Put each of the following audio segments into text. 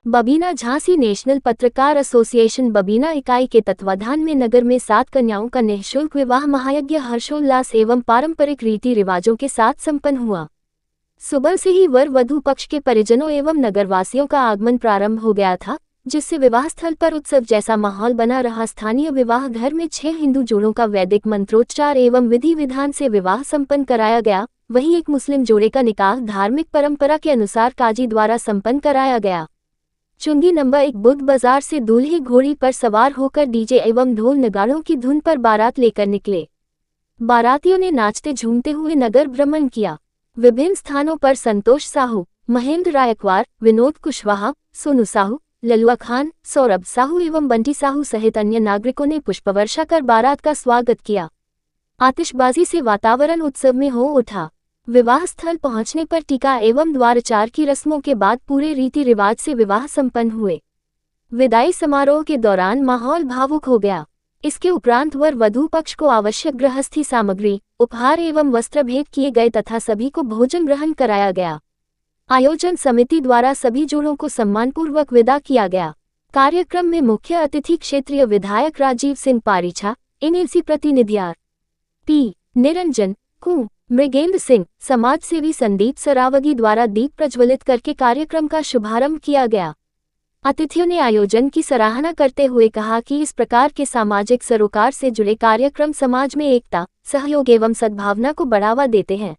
Babina Jhansi national पत्रकार association Babina इकाई के तत्वाधान में नगर में 7 कन्याओं का निःशुल्क विवाह महायज्ञ हर्षोल्लास एवं पारंपरिक रीति रिवाजों के साथ संपन्न हुआ। सुबह से ही वर वधू पक्ष के परिजनों एवं नगरवासियों का आगमन प्रारंभ हो गया था, जिससे विवाह स्थल पर उत्सव जैसा माहौल बना रहा। स्थानीय विवाह घर में 6 हिंदू जोड़ों का वैदिक मंत्रोच्चार एवं विधि विधान से विवाह संपन्न कराया गया। वहीं एक मुस्लिम जोड़े का निकाह धार्मिक परंपरा के अनुसार काजी द्वारा संपन्न कराया गया। चुंगी नंबर 1 बुद्ध बाजार से दूल्हे घोड़ी पर सवार होकर डीजे एवं ढोल नगाड़ों की धुन पर बारात लेकर निकले। बारातियों ने नाचते झूमते हुए नगर भ्रमण किया। विभिन्न स्थानों पर संतोष साहू, महेंद्र रायकवार, विनोद कुशवाहा, सोनू साहू, ललुआ खान, सौरभ साहू एवं बंटी साहू सहित अन्य नागरिकों ने पुष्पवर्षा कर बारात का स्वागत किया। आतिशबाजी से वातावरण उत्सव में हो उठा। विवाह स्थल पहुंचने पर टीका एवं द्वारचार की रस्मों के बाद पूरे रीति रिवाज से विवाह संपन्न हुए। विदाई समारोह के दौरान माहौल भावुक हो गया। इसके उपरांत वर वधू पक्ष को आवश्यक गृहस्थी सामग्री, उपहार एवं वस्त्र भेंट किए गए तथा सभी को भोजन ग्रहण कराया गया। आयोजन समिति द्वारा सभी जोड़ों को सम्मानपूर्वक विदा किया गया। कार्यक्रम में मुख्य अतिथि क्षेत्रीय विधायक राजीव सिंह पारीछा, एनएलसी प्रतिनिधि आर.पी. निरंजन, कु. मृगेंद्र सिंह, समाजसेवी संदीप सरावगी द्वारा दीप प्रज्वलित करके कार्यक्रम का शुभारंभ किया गया। अतिथियों ने आयोजन की सराहना करते हुए कहा कि इस प्रकार के सामाजिक सरोकार से जुड़े कार्यक्रम समाज में एकता, सहयोग एवं सद्भावना को बढ़ावा देते हैं।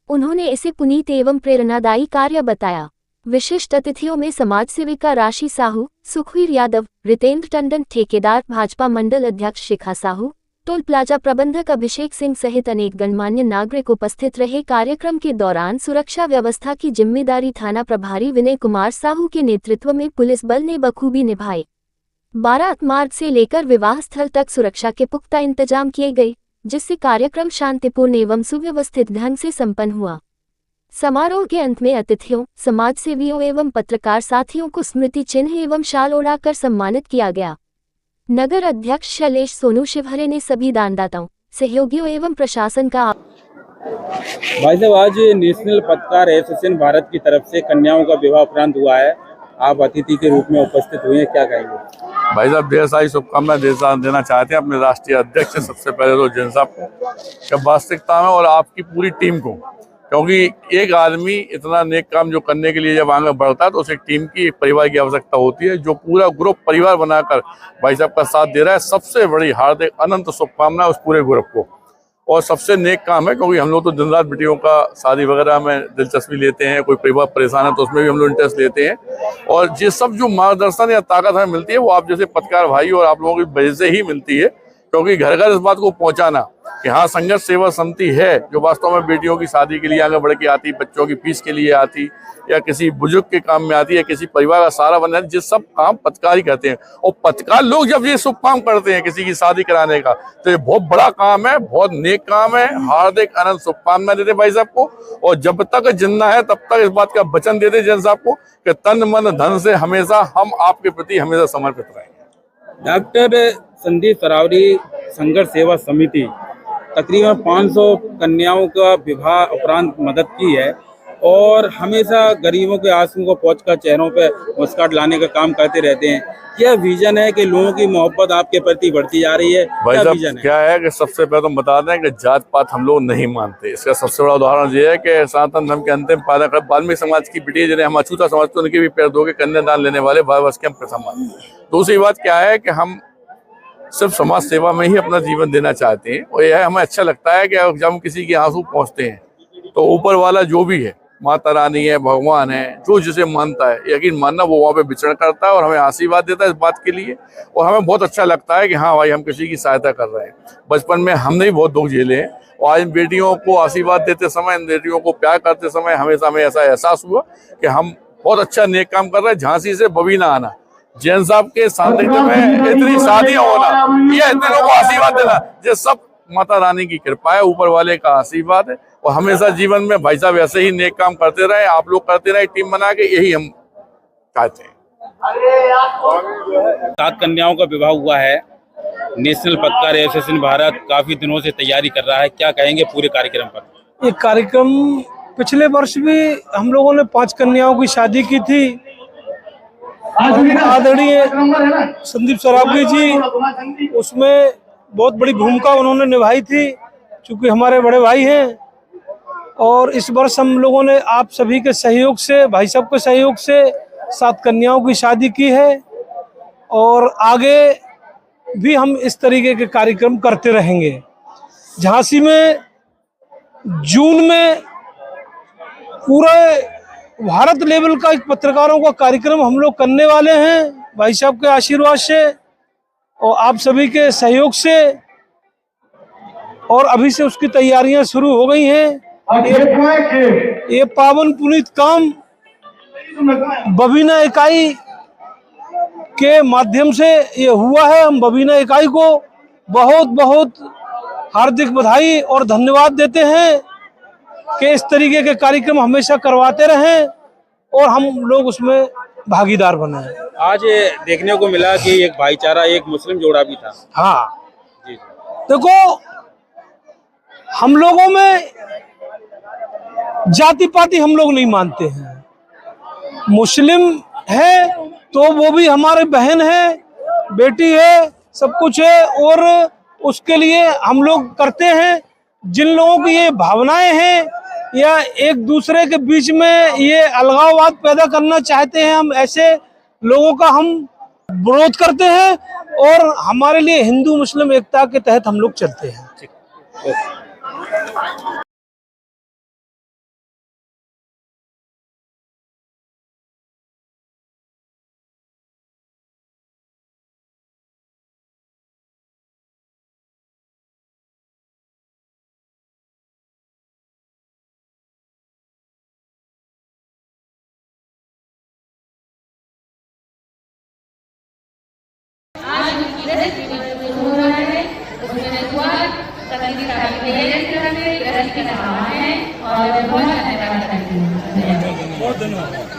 उन्होंने इसे पुनीत एवं प्रेरणादायी कार्य बताया। विशिष्ट अतिथियों में समाजसेविका राशि साहू, सुखवीर यादव, रितेंद्र टंडन, ठेकेदार भाजपा मंडल अध्यक्ष शिखा साहू, टोल प्लाजा प्रबंधक अभिषेक सिंह सहित अनेक गणमान्य नागरिक उपस्थित रहे। कार्यक्रम के दौरान सुरक्षा व्यवस्था की जिम्मेदारी थाना प्रभारी विनय कुमार साहू के नेतृत्व में पुलिस बल ने बखूबी निभाई। बारात मार्ग से लेकर विवाह स्थल तक सुरक्षा के पुख्ता इंतजाम किए गए, जिससे कार्यक्रम शांतिपूर्ण एवं सुव्यवस्थित ढंग से संपन्न हुआ। समारोह के अंत में अतिथियों, समाजसेवियों एवं पत्रकार साथियों को स्मृति चिन्ह एवं शाल ओढ़ाकर सम्मानित किया गया। नगर अध्यक्ष शैलेश सोनू शिवहरे ने सभी दानदाताओं, सहयोगियों एवं प्रशासन का भाई साहब, आज नेशनल पत्रकार एसोसिएशन भारत की तरफ से कन्याओं का विवाह उपरांत हुआ है। आप अतिथि के रूप में उपस्थित हुए हैं, क्या कहेंगे? भाई साहब, ढेर सारी शुभकामनाएं देना चाहते हैं अपने राष्ट्रीय अध्यक्ष सबसे पहले तो जैन साहब को, वास्तविकता में, और आपकी पूरी टीम को, क्योंकि एक आदमी इतना नेक काम जो करने के लिए जब आगे बढ़ता है तो उसे टीम की, एक परिवार की आवश्यकता होती है। जो पूरा ग्रुप परिवार बनाकर भाई साहब का साथ दे रहा है, सबसे बड़ी हार्दिक अनंत शुभकामनाएं उस पूरे ग्रुप को। और सबसे नेक काम है, क्योंकि हम लोग तो दिन रात बेटियों का शादी वगैरह में दिलचस्पी लेते हैं। कोई परिवार परेशान है तो उसमें भी हम लोग इंटरेस्ट लेते हैं। और ये सब जो मार्गदर्शन या ताकत हमें मिलती है वो आप जैसे पत्रकार भाई और आप लोगों की वजह से ही मिलती है, क्योंकि घर घर इस बात को पहुंचाना कि हाँ, संघर्ष सेवा समिति है जो वास्तव में बेटियों की शादी के लिए आगे बढ़ के आती, बच्चों की फीस के लिए आती, या किसी बुजुर्ग के काम में आती है, किसी परिवार का सहारा बनना, ये सब काम पत्रकार ही करते हैं। और पत्रकार लोग जब ये शुभ काम करते हैं किसी की शादी कराने का, तो ये बहुत बड़ा काम है, बहुत नेक काम है। हार्दिक अनंत शुभकामनाएं देते भाई साहब को। और जब तक जिंदा है तब तक इस बात का वचन देते जैन साहब को कि तन मन धन से हमेशा हम आपके प्रति हमेशा समर्पित रहेंगे। डॉक्टर संदीप सरावगी संघर्ष सेवा समिति तकरीबन 500 कन्याओं का विवाह उपरांत मदद की है और हमेशा गरीबों के आंसुओं को पोंछकर चेहरों पे मुस्कुराहट लाने का काम करते रहते हैं। क्या विजन है कि लोगों की मोहब्बत आपके प्रति बढ़ती जा रही है? भाई क्या साहब, विजन है? क्या है कि सबसे पहले तो बता दें कि जात पात हम लोग नहीं मानते। इसका सबसे बड़ा उदाहरण ये है कि सनातन धर्म के अंतिम पादक वाल्मीकि समाज की बेटी जिन्हें हम अछूता समझते, उनके भी पैर धो के कन्यादान लेने वाले भारतवर्ष के हम प्रथम मानते हैं। दूसरी बात क्या है कि हम सिर्फ समाज सेवा में ही अपना जीवन देना चाहते हैं। और यह हमें अच्छा लगता है कि जब हम किसी के आंसू पहुंचते हैं तो ऊपर वाला जो भी है, माता रानी है, भगवान है, जो जिसे मानता है, यकीन मानना, वो वहाँ पे विचरण करता है और हमें आशीर्वाद देता है इस बात के लिए। और हमें बहुत अच्छा लगता है कि हाँ भाई, हम किसी की सहायता कर रहे हैं। बचपन में हमने भी बहुत दुख झेले हैं और आज इन बेटियों को आशीर्वाद देते समय, इन बेटियों को प्यार करते समय हमेशा हमें ऐसा एहसास हुआ कि हम बहुत अच्छा नेक काम कर रहे हैं। झांसी से बबीना आना, जैन साहब के सानिध्य में इतनी शादियां होना, ये इतने लोगों को आशीर्वाद देना, ये सब माता रानी की कृपा है, ऊपर वाले का आशीर्वाद है। और हमेशा जीवन में भाई साहब ऐसे ही नेक काम करते रहे, आप लोग करते रहे टीम बना के, यही हम चाहते हैं। 7 कन्याओं का विवाह हुआ है। नेशनल पत्रकार एसोसिएशन भारत काफी दिनों से तैयारी कर रहा है, क्या कहेंगे पूरे कार्यक्रम पर? ये कार्यक्रम पिछले वर्ष भी हम लोगों ने 5 कन्याओं की शादी की थी आदरणीय संदीप सरावगी जी, उसमें बहुत बड़ी भूमिका उन्होंने निभाई थी, क्योंकि हमारे बड़े भाई हैं। और इस वर्ष हम लोगों ने आप सभी के सहयोग से, भाई साहब के सहयोग से 7 कन्याओं की शादी की है, और आगे भी हम इस तरीके के कार्यक्रम करते रहेंगे। झांसी में जून में पूरे भारत लेवल का एक पत्रकारों का कार्यक्रम हम लोग करने वाले हैं, भाई साहब के आशीर्वाद से और आप सभी के सहयोग से। और अभी से उसकी तैयारियां शुरू हो गई हैं। ये पावन पुनीत काम बबीना इकाई के माध्यम से ये हुआ है। हम बबीना इकाई को बहुत बहुत हार्दिक बधाई और धन्यवाद देते हैं कि इस तरीके के कार्यक्रम हमेशा करवाते रहें और हम लोग उसमें भागीदार बने। आज देखने को मिला कि एक भाईचारा, एक मुस्लिम जोड़ा भी था। हाँ जी। देखो, हम लोगों में जाति पाति हम लोग नहीं मानते हैं। मुस्लिम है तो वो भी हमारे बहन है, बेटी है, सब कुछ है, और उसके लिए हम लोग करते हैं। जिन लोगों की ये भावनाएं हैं या एक दूसरे के बीच में ये अलगाववाद पैदा करना चाहते हैं, हम ऐसे लोगों का हम विरोध करते हैं और हमारे लिए हिंदू मुस्लिम एकता के तहत हम लोग चलते हैं। बहुत धन्यवाद।